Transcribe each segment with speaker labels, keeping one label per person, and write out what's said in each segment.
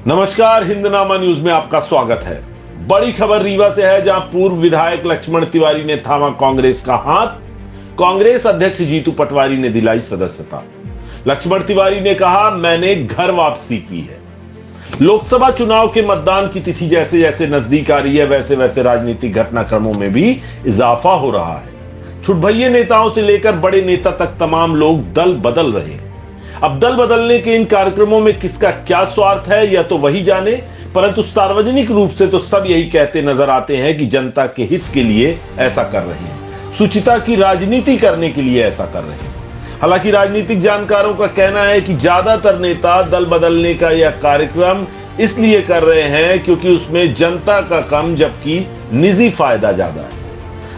Speaker 1: नमस्कार, हिंदनामा न्यूज में आपका स्वागत है। बड़ी खबर रीवा से है, जहां पूर्व विधायक लक्ष्मण तिवारी ने थामा कांग्रेस का हाथ। कांग्रेस अध्यक्ष जीतू पटवारी ने दिलाई सदस्यता। लक्ष्मण तिवारी ने कहा, मैंने घर वापसी की है। लोकसभा चुनाव के मतदान की तिथि जैसे जैसे नजदीक आ रही है, वैसे वैसे राजनीतिक घटनाक्रमों में भी इजाफा हो रहा है। छुटभइये नेताओं से लेकर बड़े नेता तक तमाम लोग दल बदल रहे हैं। अब दल बदलने के इन कार्यक्रमों में किसका क्या स्वार्थ है, यह तो वही जाने, परंतु सार्वजनिक रूप से तो सब यही कहते नजर आते हैं कि जनता के हित के लिए ऐसा कर रहे हैं, सुचिता की राजनीति करने के लिए ऐसा कर रहे हैं। हालांकि राजनीतिक जानकारों का कहना है कि ज्यादातर नेता दल बदलने का यह कार्यक्रम इसलिए कर रहे हैं क्योंकि उसमें जनता का कम जबकि निजी फायदा ज्यादा है।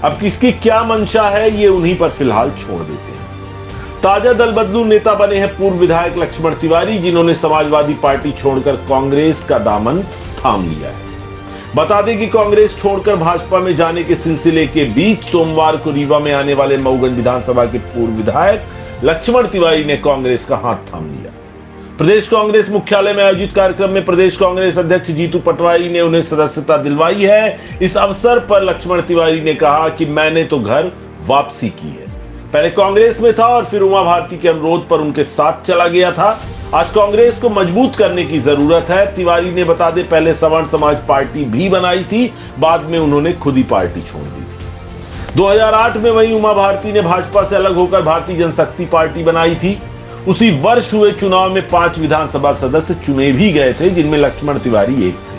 Speaker 1: अब किसकी क्या मंशा है, ये उन्हीं पर फिलहाल छोड़ देते हैं। ताजा दल बदलू नेता बने हैं पूर्व विधायक लक्ष्मण तिवारी, जिन्होंने समाजवादी पार्टी छोड़कर कांग्रेस का दामन थाम लिया है। बता दें कि कांग्रेस छोड़कर भाजपा में जाने के सिलसिले के बीच सोमवार को रीवा में आने वाले मऊगंज विधानसभा के पूर्व विधायक लक्ष्मण तिवारी ने कांग्रेस का हाथ थाम लिया। प्रदेश कांग्रेस मुख्यालय में आयोजित कार्यक्रम में प्रदेश कांग्रेस अध्यक्ष जीतू पटवारी ने उन्हें सदस्यता दिलवाई है। इस अवसर पर लक्ष्मण तिवारी ने कहा कि मैंने तो घर वापसी की है। पहले कांग्रेस में था और फिर उमा भारती के अनुरोध पर उनके साथ चला गया था। आज कांग्रेस को मजबूत करने की जरूरत है। तिवारी ने बता दें, पहले सवर्ण समाज पार्टी भी बनाई थी, बाद में उन्होंने खुद ही पार्टी छोड़ दी थी। 2008 में वहीं उमा भारती ने भाजपा से अलग होकर भारतीय जनशक्ति पार्टी बनाई थी। उसी वर्ष हुए चुनाव में 5 विधानसभा सदस्य चुने भी गए थे, जिनमें लक्ष्मण तिवारी एक थे।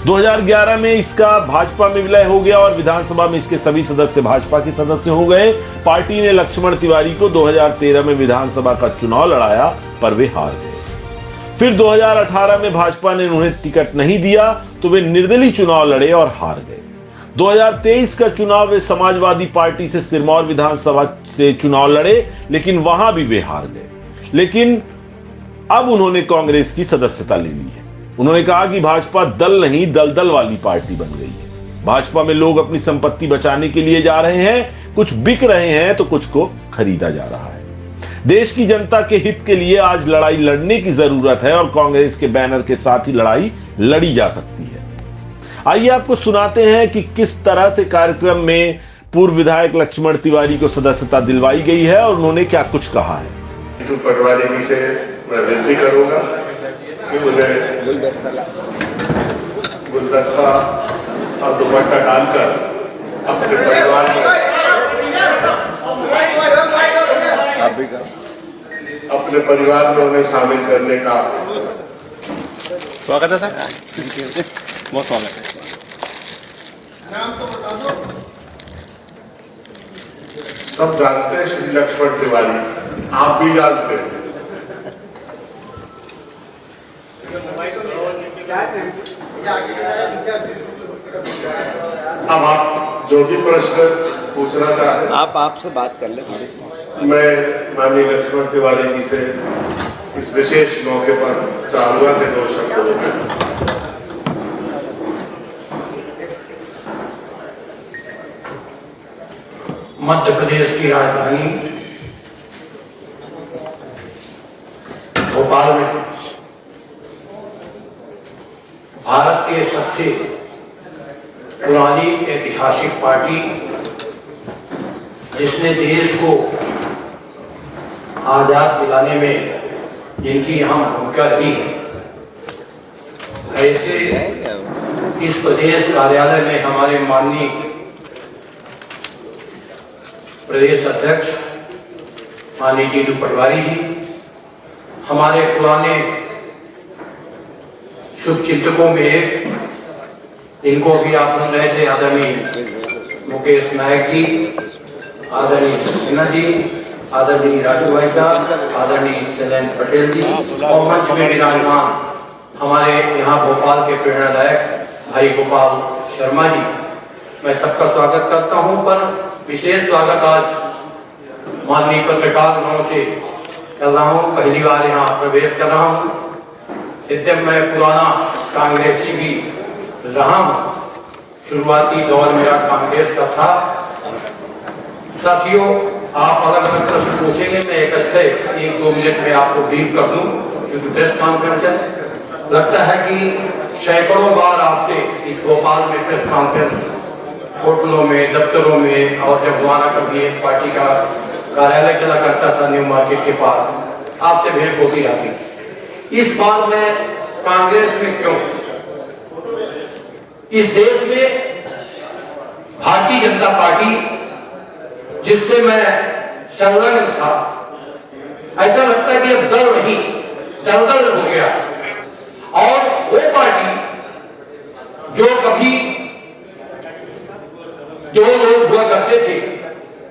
Speaker 1: 2011 में इसका भाजपा में विलय हो गया और विधानसभा में इसके सभी सदस्य भाजपा के सदस्य हो गए। पार्टी ने लक्ष्मण तिवारी को 2013 में विधानसभा का चुनाव लड़ाया, पर वे हार गए। फिर 2018 में भाजपा ने उन्हें टिकट नहीं दिया तो वे निर्दलीय चुनाव लड़े और हार गए। 2023 का चुनाव वे समाजवादी पार्टी से सिरमौर विधानसभा से चुनाव लड़े, लेकिन वहां भी वे हार गए। लेकिन अब उन्होंने कांग्रेस की सदस्यता ले ली है। उन्होंने कहा कि भाजपा दल नहीं, दलदल वाली पार्टी बन गई है। भाजपा में लोग अपनी संपत्ति बचाने के लिए जा रहे हैं, कुछ बिक रहे हैं तो कुछ को खरीदा जा रहा है। देश की जनता के हित के लिए आज लड़ाई लड़ने की जरूरत है और कांग्रेस के बैनर के साथ ही लड़ाई लड़ी जा सकती है। आइए आपको सुनाते हैं कि किस तरह से कार्यक्रम में पूर्व विधायक लक्ष्मण तिवारी को सदस्यता दिलवाई गई है और उन्होंने क्या कुछ कहा है।
Speaker 2: जीतू पटवारी जी से मैं विनती करूंगा कि उन्हें गुलदस्ता और दुपट्टा डालकर अपने परिवार में उन्हें शामिल करने का
Speaker 3: स्वागत है सर। बहुत स्वागत है।
Speaker 2: सब जानते हैं श्री लक्ष्मण तिवारी, आप भी जानते हैं। अब आप जो भी प्रश्न पूछना चाहें,
Speaker 3: आप आपसे बात कर ले थोड़ी सी।
Speaker 2: मैं माननीय लक्ष्मण तिवारी जी से इस विशेष मौके पर चाहूंगा कि 2 शब्द बोलें।
Speaker 4: मध्य प्रदेश की राजधानी भोपाल में भारत के सबसे पुरानी ऐतिहासिक पार्टी, जिसने देश को आजाद दिलाने में जिनकी अहम भूमिका रही है, ऐसे इस प्रदेश कार्यालय में हमारे माननीय प्रदेश अध्यक्ष माननीय जीतू पटवारी जी, हमारे पुराने शुभचिंतकों में एक, इनको भी आप सुन रहे थे, आदरणीय मुकेश नायक जी, आदरणीय सक्सेना जी, आदरणीय राजू भाई साहब, आदरणीय शैलेंद्र पटेल जी और मंच में विराजमान हमारे यहाँ भोपाल के प्रेरणादायक भाई गोपाल शर्मा जी, मैं सबका स्वागत करता हूँ। पर विशेष स्वागत आज माननीय पत्रकार भाइयों से कर रहा हूँ। पहली बार यहाँ प्रवेश कर रहा हूँ। यद्यपि मैं पुराना कांग्रेसी भी रहा हूँ, शुरुआती दौर मेरा कांग्रेस का था। साथियों, आप अलग अलग प्रश्न पूछेंगे, मैं एक 1-2 मिनट में आपको ब्रीफ कर दूं, क्योंकि प्रेस कॉन्फ्रेंस है। लगता है कि सैकड़ों बार आपसे इस भोपाल में प्रेस कॉन्फ्रेंस, होटलों में, दफ्तरों में, और जब हमारा कभी एक पार्टी का कार्यालय चला करता था न्यू मार्केट के पास, आपसे भेंट होती रहती। इस बार मैं कांग्रेस में क्यों, इस देश में भारतीय जनता पार्टी जिससे मैं संलग्न था, ऐसा लगता है कि अब दल नहीं दलदल हो गया। और वो पार्टी जो कभी दो लोग हुआ करते थे,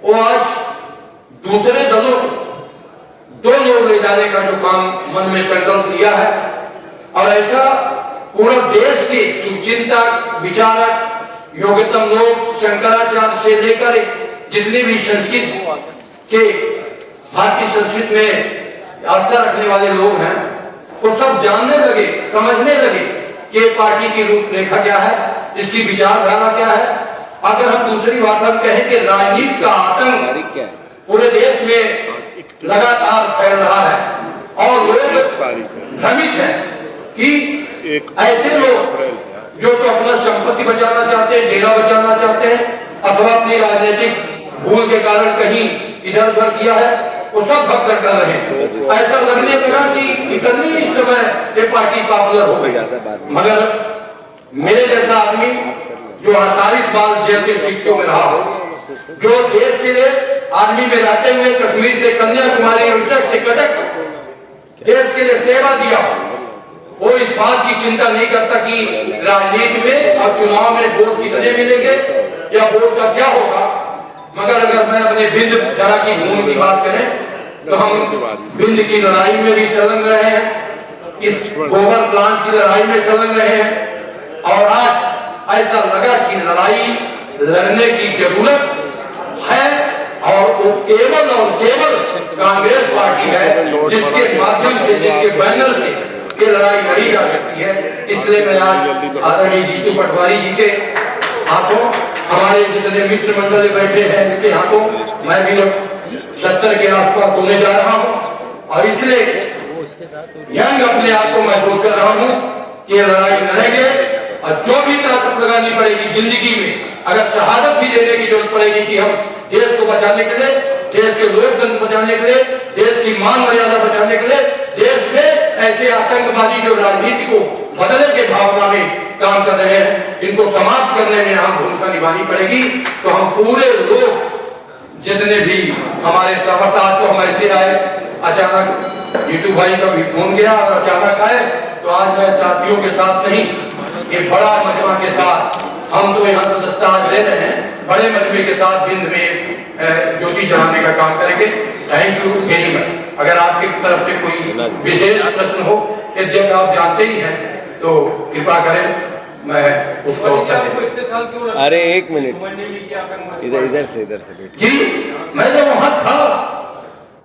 Speaker 4: वो आज दूसरे दलों को दो लोग ले जाने का जो काम मन में संकल्प लिया है। और ऐसा पूरा देश के शुभचिंतक, विचारक, योग्यतम लोग, शंकराचार्य से लेकर जितने भी संस्कृत के, भारतीय संस्कृत में आस्था रखने वाले लोग हैं, वो सब जानने लगे, समझने लगे कि पार्टी की रूपरेखा क्या है, इसकी विचारधारा क्या है। अगर हम दूसरी भाषा में कहें कि राजनीति का आतंक पूरे देश में लगातार फैल रहा है और लोग भ्रमित हैं कि ऐसे लोग जो तो अपना संपत्ति बचाना चाहते हैं, डेरा बचाना चाहते हैं, अथवा अपनी राजनीतिक भूल के कारण कहीं इधर उधर किया है, वो सब भगदड़ कर रहे हैं। ऐसा लगने लगा कि इतनी इस समय ये पार्टी पॉपुलर हो गई। मगर मेरे जैसा आदमी जो 48 साल जेल के शिक्षों में रहा हो, जो देश के लिए आर्मी में रहते हुए कश्मीर से कन्याकुमारी से कटक देश के लिए सेवा दिया, वो इस बात की चिंता नहीं करता कि राजनीति में और चुनाव में वोट कितने मिलेंगे या वोट का क्या होगा। मगर अगर मैं अपने बिंद जरा की भूमि की बात करें तो हम बिंद की लड़ाई में भी संलग्न रहे हैं, इस गोबर प्लांट की लड़ाई में संलग्न रहे हैं। और आज ऐसा लगा कि लड़ाई लड़ने की जरूरत है और वो केवल और केवल कांग्रेस पार्टी है जिसके माध्यम से, जिसके बैनर से ये लड़ाई लड़ी जा सकती है। इसलिए मैं आज आदरणीय जीतू पटवारी जी के हाथों, हमारे जितने मित्र मंडल बैठे हैं उनके हाथों, मैं भी 70 के आसपास होने जा रहा हूँ और इसलिए यंग अपने आप को महसूस कर रहा हूँ कि ये लड़ाई लड़ेंगे और जो भी ताकत लगानी पड़ेगी जिंदगी में, अगर शहादत भी देने की जरूरत पड़ेगी कि हम देश को बचाने के लिए, देश के लोकतंत्र बचाने के लिए, देश की मान मर्यादा बचाने के लिए, देश में ऐसे आतंकवादी जो राजनीति को बदलने के भावना में काम कर रहे हैं, इनको समाप्त करने में हम भूमिका निभानी पड़ेगी। तो हम पूरे लोग जितने भी हमारे समर्थक तो हम ऐसे आए, अचानक यूट्यूब भाई का भी फोन गया और अचानक आए, तो आज मैं साथियों के साथ नहीं, एक बड़ा मजमा के साथ हम तो यहाँ सदस्यता ले रहे हैं, बड़े मजमे के साथ बिंद में ज्योति जलाने का काम करेंगे। Thank you very much. अगर आपकी तरफ से कोई विशेष प्रश्न हो, यद्यपि आप जानते ही हैं, तो कृपा करें मैं उसका उत्तर दूं।
Speaker 3: अरे एक मिनट, इधर से
Speaker 4: जी, मैं जब वहां था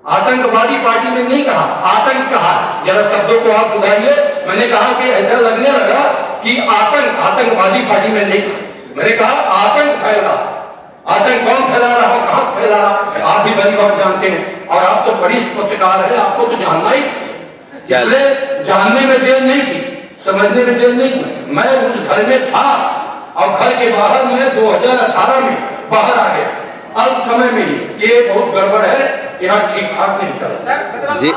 Speaker 4: आतंकवादी पार्टी में नहीं कहा, आतंक कहा। जरा शब्दों को आप सुधारिए। मैंने कहा कि ऐसा लगने लगा कि आतंकवादी पार्टी में नहीं, मैंने कहा आतंक फैल रहा। आतंक कौन फैला रहा है, कहां से फैला रहा, आप भी बड़ी बात जानते हैं और आप तो बड़ी पत्रकार है, आपको तो जानना ही, इसलिए जानने में देर नहीं थी, समझने में देर नहीं थी। मैं उस घर में था और घर के बाहर मैं 2018 में बाहर आ गया, अल्प समय में ही। ये बहुत गड़बड़ है, यहाँ ठीक ठाक नहीं चला जी।